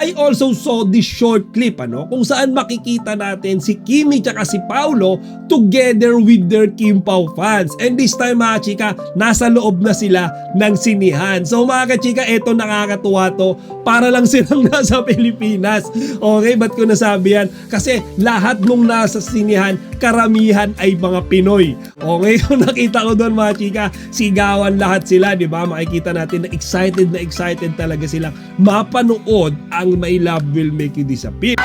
I also saw this short clip kung saan makikita natin si Kimi tsaka si Paolo together with their Kim Pao fans. And this time mga chika, nasa loob na sila ng sinihan. So mga kachika, eto nakakatuwa to. Para lang silang nasa Pilipinas. Okay, ba't ko nasabi yan? Kasi lahat nung nasa sinihan, karamihan ay mga Pinoy. Okay, so nakita ko doon mga chika, sigawan lahat sila, di ba? Makikita natin na excited talaga silang mapanood ang My Love Will Make You Disappear.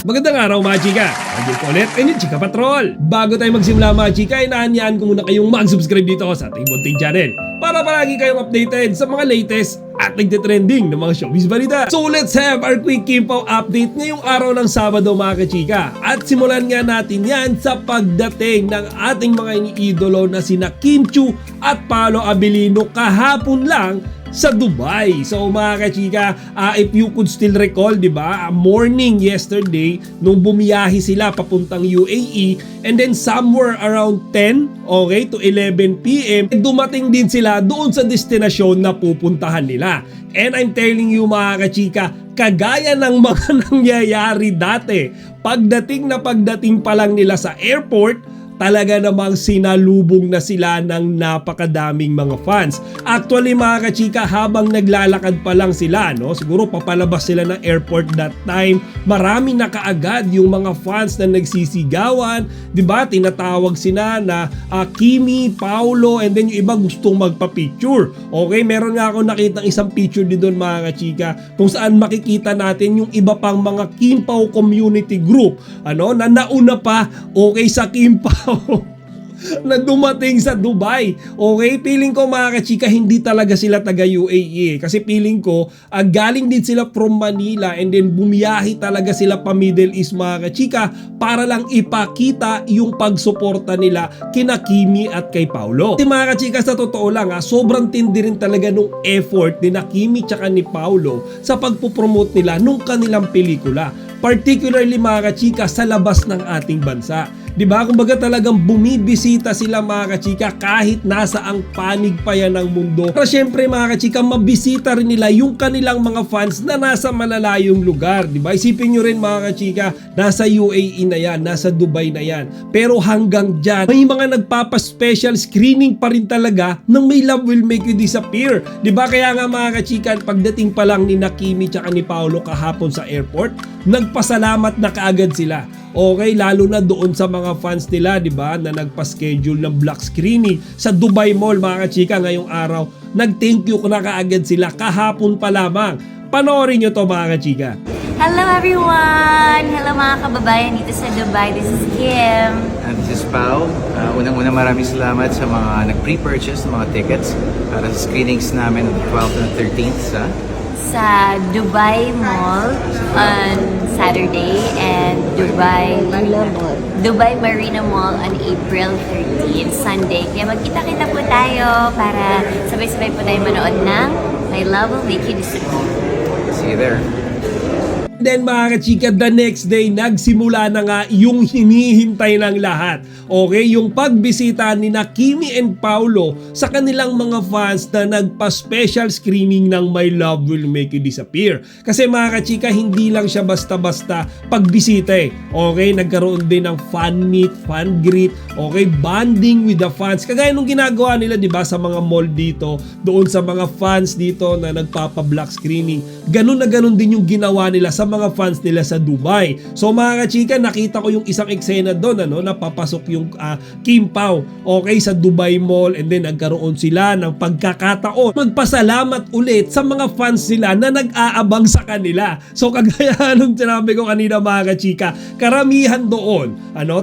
Magandang araw mga chika! Again ko ulit, and yung Chika Patrol! Bago tayo magsimula mga chika, inaanyaan ko muna kayong mag-subscribe dito sa ating munting channel para palagi kayong updated sa mga latest at nagtitrending ng mga showbiz balita. So let's have our quick Kim Pao update ngayong araw ng Sabado mga kachika. At simulan nga natin yan sa pagdating ng ating mga iniidolo na sina Kim Chiu at Paolo Abilino kahapon lang sa Dubai. So mga kachika, if you could still recall, di ba, morning yesterday nung bumiyahi sila papuntang UAE, and then somewhere around 10 to 11 PM, dumating din sila doon sa destinasyon na pupuntahan nila. And I'm telling you mga kachika, kagaya ng mga nangyayari dati, pagdating pa lang nila sa airport, talaga namang sinalubong na sila ng napakadaming mga fans. Actually mga kachika, habang naglalakad pa lang sila, siguro papalabas sila ng airport that time, marami na kaagad yung mga fans na nagsisigawan, di ba? Tinatawag sila na Kimi, Paolo, and then yung iba gustong magpa-picture. Okay, meron nga ako nakitang isang picture din doon mga kachika, kung saan makikita natin yung iba pang mga Kim Pao community group, na nauna pa, sa Kim Pao na dumating sa Dubai. Okay, feeling ko mga kachika, hindi talaga sila taga UAE. Kasi feeling ko, galing din sila from Manila and then bumiyahi talaga sila pa Middle East mga kachika para lang ipakita yung pagsuporta nila kina Kimi at kay Paolo. Kasi mga kachika, sa totoo lang, sobrang tindi rin talaga nung effort ni na Kimi tsaka ni Paolo sa pagpupromote nila nung kanilang pelikula. Particularly mga kachika, sa labas ng ating bansa. Diba? Kumbaga talagang bumibisita sila mga kachika kahit nasa ang panig pa yan ng mundo. Pero syempre mga kachika, mabisita rin nila yung kanilang mga fans na nasa malalayong lugar. Diba? Isipin nyo rin mga kachika, nasa UAE na yan, nasa Dubai na yan. Pero hanggang dyan, may mga nagpapa-special screening pa rin talaga ng My Love Will Make You Disappear. Diba? Kaya nga mga kachika, pagdating pa lang ni Kimi tsaka ni Paolo kahapon sa airport, nagpasalamat na kaagad sila. Okay, lalo na doon sa mga fans nila, di ba, na nagpa-schedule ng black screening sa Dubai Mall mga kachika ngayong araw. Nag-thank you na kaagad sila kahapon pa lamang. Panoorin nyo to mga kachika. Hello everyone! Hello mga kababayan dito sa Dubai. This is Kim. And this is Pao. Unang-una maraming salamat sa mga nag-pre-purchase ng mga tickets para sa screenings namin on 12th and 13th sa Dubai Mall on Saturday and Dubai Marina Mall on April 13, Sunday. Kaya magkita-kita po tayo para sabay-sabay po tayo manood ng My Love Will Make You Disappear. See you there. Then mga kachika, the next day, nagsimula na nga yung hinihintay ng lahat. Okay, yung pagbisita ni na Kimi and Paolo sa kanilang mga fans na nagpa-special screening ng My Love Will Make You Disappear. Kasi mga kachika, hindi lang siya basta-basta pagbisita Okay, nagkaroon din ng fan meet, fan greet, okay, bonding with the fans. Kagaya nung ginagawa nila, di ba, sa mga mall dito, doon sa mga fans dito na nagpapa-black screening. Ganun na ganun din yung ginawa nila sa mga fans nila sa Dubai. So mga kachika, nakita ko yung isang eksena doon, napapasok yung Kim Pao, okay, sa Dubai Mall, and then nagkaroon sila ng pagkakataon magpasalamat ulit sa mga fans nila na nag-aabang sa kanila. So kagaya nung sinabi ko kanina mga kachika, karamihan doon,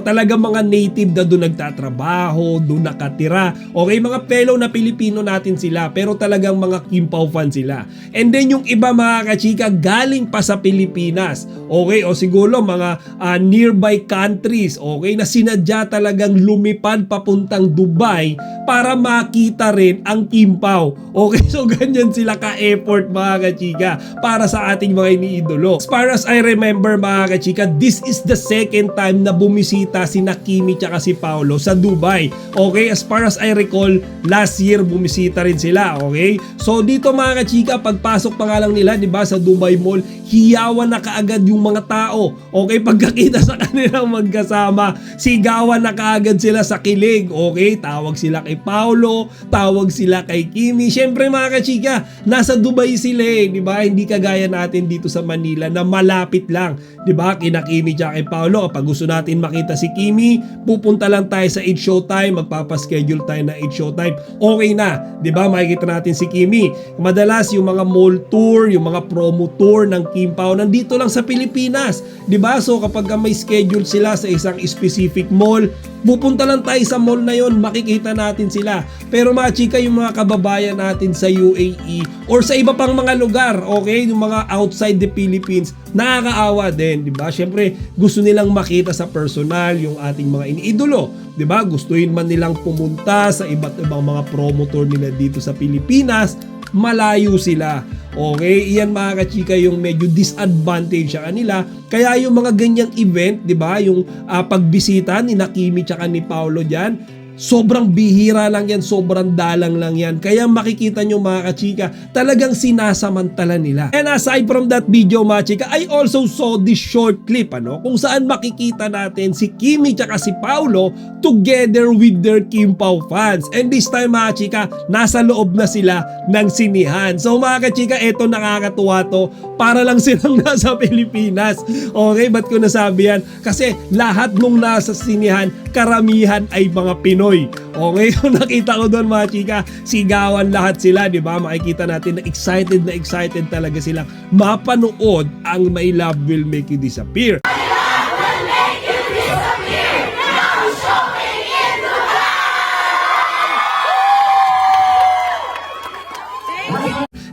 talagang mga native na doon nagtatrabaho, doon nakatira. Okay, mga fellow na Pilipino natin sila, pero talagang mga Kim Pao fans sila. And then yung iba mga kachika, galing pa sa Pilipinas Pilipinas. Okay, o siguro mga nearby countries, okay, na sinadya talagang lumipad papuntang Dubai para makita rin ang Kimpaw. Okay, so ganyan sila ka-effort mga kachika para sa ating mga iniidolo. As far as I remember mga kachika, this is the second time na bumisita si Kimi tsaka si Paolo sa Dubai. Okay, as far as I recall, last year bumisita rin sila. Okay, so dito mga kachika, pagpasok pa nga lang nila, di ba, sa Dubai Mall, hiyawan na kaagad yung mga tao. Okay, pagkakita sa kanilang magkasama, sigawan na kaagad sila sa kilig. Okay, tawag sila kay Paolo, tawag sila kay Kimi. Syempre mga kachika, nasa Dubai sila eh, di ba? Hindi kagaya natin dito sa Manila na malapit lang, di ba? Kina Kimi tsaka kay Paolo. Kapag gusto natin makita si Kimi, pupunta lang tayo sa 8 Showtime, magpapaschedule tayo na 8 Showtime. Okay na, di ba? Makikita natin si Kimi. Madalas yung mga mall tour, yung mga promo tour ng Kimpaw nandito lang sa Pilipinas, 'di ba? So kapag may schedule sila sa isang specific mall, pupunta lang tayo sa mall na 'yon, makikita natin sila. Pero mga chika, yung mga kababayan natin sa UAE or sa iba pang mga lugar, okay, yung mga outside the Philippines, nakakaawa din, 'di ba? Syempre, gusto nilang makita sa personal yung ating mga iniidolo, 'di ba? Gustuhin man nilang pumunta sa iba't ibang mga promo tour nila dito sa Pilipinas, malayo sila. Okay, iyan mga kachika yung medyo disadvantage sa kanila. Kaya yung mga ganyang event, 'di ba, yung pagbisita ni Kimi tsaka ni Paolo diyan, sobrang bihira lang yan, sobrang dalang lang yan. Kaya makikita nyo mga kachika, talagang sinasamantala nila. And aside from that video mga chika, I also saw this short clip, kung saan makikita natin si Kimi tsaka si Paolo together with their Kimpaw fans. And this time mga chika, nasa loob na sila ng sinihan. So mga kachika, eto nakakatuwa to, para lang silang nasa Pilipinas. Okay, ba't ko nasabi yan? Kasi lahat nung nasa sinihan, karamihan ay mga Pinoy. Okay, so nakita ko doon mga chika, sigawan lahat sila, di ba? Makikita natin na excited talaga silang mapanood ang My Love Will Make You Disappear.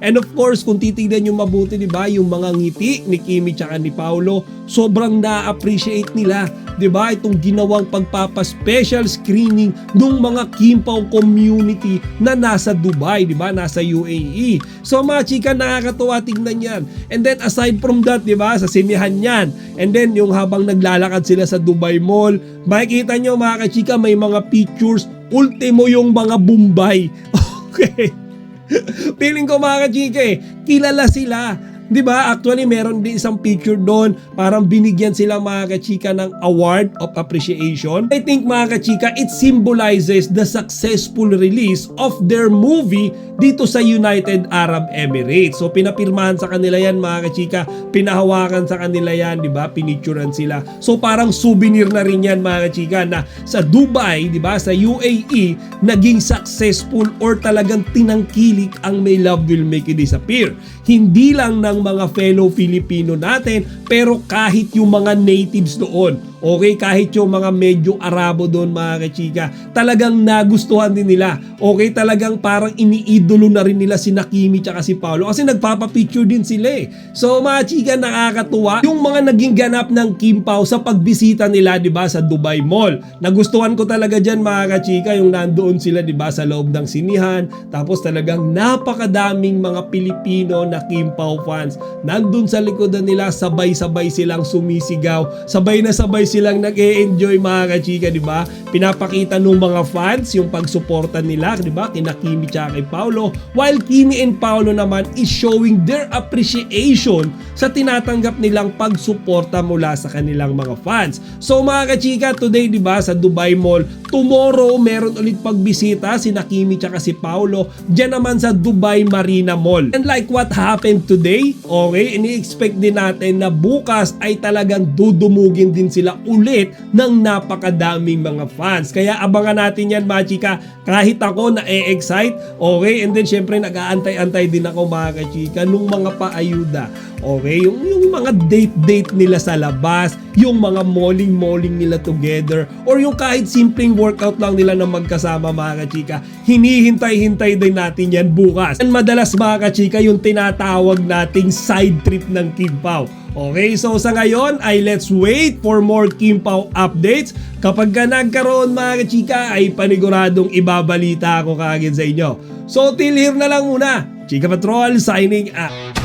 And of course, kung titignan nyo mabuti, di ba, yung mga ngiti ni Kimi tsaka ni Paolo, sobrang na-appreciate nila, di ba, itong ginawang pagpapa-special screening ng mga Kimpaw community na nasa Dubai, di ba, nasa UAE. So mga chika, nakakatuwa tignan yan. And then aside from that, di ba, sa sinihan yan, and then yung habang naglalakad sila sa Dubai Mall, makikita nyo mga kachika, may mga pictures, ultimo yung mga Bombay. Okay. Feeling ko mga kachika kilala sila. 'Di ba? Actually, meron din isang picture doon, parang binigyan sila mga kachika ng award of appreciation. I think mga kachika, it symbolizes the successful release of their movie dito sa United Arab Emirates. So pinapirmahan sa kanila yan mga kachika, pinahawakan sa kanila yan, 'di ba? Pinicturean sila. So parang souvenir na rin yan mga kachika na sa Dubai, 'di ba? Sa UAE naging successful or talagang tinangkilik ang My Love Will Make You Disappear. Hindi lang ng mga fellow Filipino natin, pero kahit yung mga natives doon, okay, kahit yung mga medyo Arabo doon mga kachika, talagang nagustuhan din nila. Okay, talagang parang iniidolo na rin nila si Kimi tsaka si Paolo kasi nagpapapicture din sila eh. So mga chika, nakakatuwa yung mga naging ganap ng Kimpaw sa pagbisita nila, di ba, sa Dubai Mall. Nagustuhan ko talaga dyan mga kachika, yung nandoon sila, di ba, sa loob ng sinihan, tapos talagang napakadaming mga Pilipino na Kimpaw fans. Nandun sa likodan nila, sabay-sabay silang sumisigaw, sabay na sabay silang nag-e-enjoy mga kachika, di ba? Pinapakita ng mga fans yung pagsuporta nila, di ba? Kina Kimi tsaka kay Paolo, while Kimi and Paolo naman is showing their appreciation sa tinatanggap nilang pagsuporta mula sa kanilang mga fans. So mga kachika, today, di ba, sa Dubai Mall, tomorrow meron ulit pagbisita si Kimi tsaka si Paolo diyan naman sa Dubai Marina Mall. And like what happened today, okay, ini-expect din natin na bukas ay talagang dudumugin din sila ulit ng napakadaming mga fans. Kaya abangan natin yan mga chika, kahit ako na-excite, okay, and then syempre nag-aantay-antay din ako mga kachika nung mga paayuda. Okay, yung mga date nila sa labas, yung mga malling nila together, or yung kahit simpleng workout lang nila na magkasama mga kachika, hinihintay-hintay din natin yan bukas. And madalas mga kachika, yung tinatawag nating side trip ng Kimpaw. Okay, so sa ngayon ay let's wait for more Kim Pao updates. Kapag ka nagkaroon mga chika ay paniguradong ibabalita ako kaagad sa inyo. So till here na lang muna. Chika Patrol signing out.